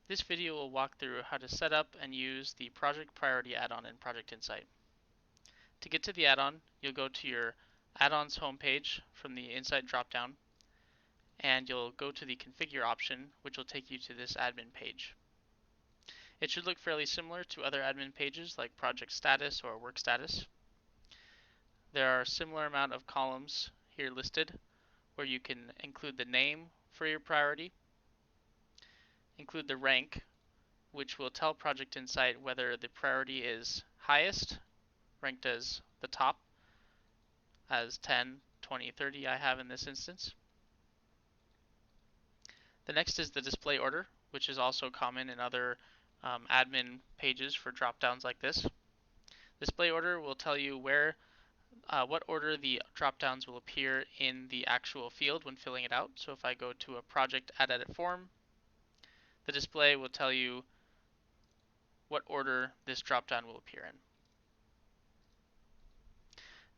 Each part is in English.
This video will walk through how to set up and use the Project Priority add-on in Project Insight. To get to the add-on, you'll go to your add-ons homepage from the Insight dropdown, and you'll go to the Configure option, which will take you to this admin page. It should look fairly similar to other admin pages like Project Status or Work Status. There are a similar amount of columns here listed, where you can include the name for your priority, include the rank, which will tell Project Insight whether the priority is highest, ranked as the top, as 10, 20, 30 I have in this instance. The next is the display order, which is also common in other admin pages for dropdowns like this. Display order will tell you what order the dropdowns will appear in the actual field when filling it out. So if I go to a project add edit form, the display will tell you what order this dropdown will appear in.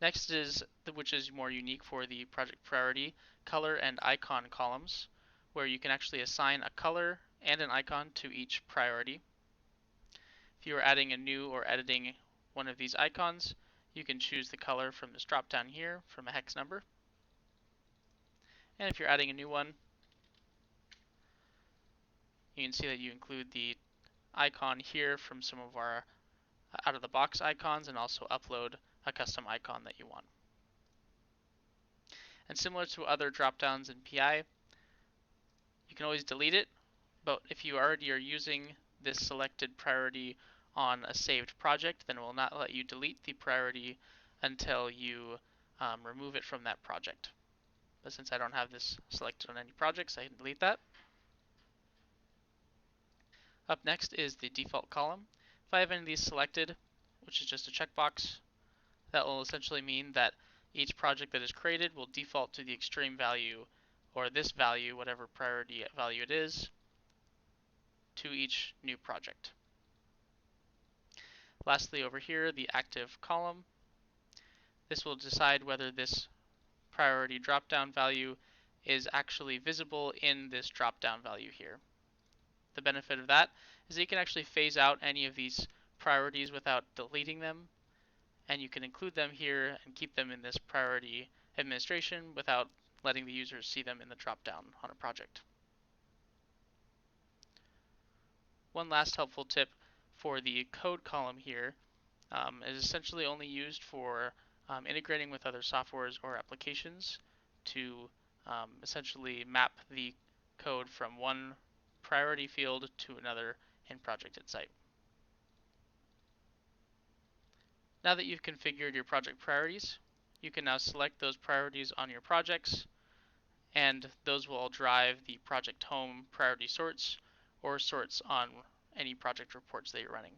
Next is, which is more unique for the project priority, color and icon columns, where you can actually assign a color and an icon to each priority. If you are adding a new or editing one of these icons, you can choose the color from this drop down here from a hex number. And if you're adding a new one, you can see that you include the icon here from some of our out-of-the-box icons, and also upload a custom icon that you want. And similar to other drop-downs in PI, you can always delete it, but if you already are using this selected priority on a saved project, then it will not let you delete the priority until you remove it from that project. But since I don't have this selected on any projects, I can delete that. Up next is the default column. If I have any of these selected, which is just a checkbox, that will essentially mean that each project that is created will default to the extreme value, or this value, whatever priority value it is, to each new project. Lastly, over here, the active column. This will decide whether this priority drop-down value is actually visible in this drop-down value here. The benefit of that is that you can actually phase out any of these priorities without deleting them, and you can include them here and keep them in this priority administration without letting the users see them in the drop-down on a project. One last helpful tip for the code column here is essentially only used for integrating with other softwares or applications to essentially map the code from one priority field to another in Project Insight. Now that you've configured your project priorities, you can now select those priorities on your projects, and those will all drive the project home priority sorts or sorts on any project reports that you're running.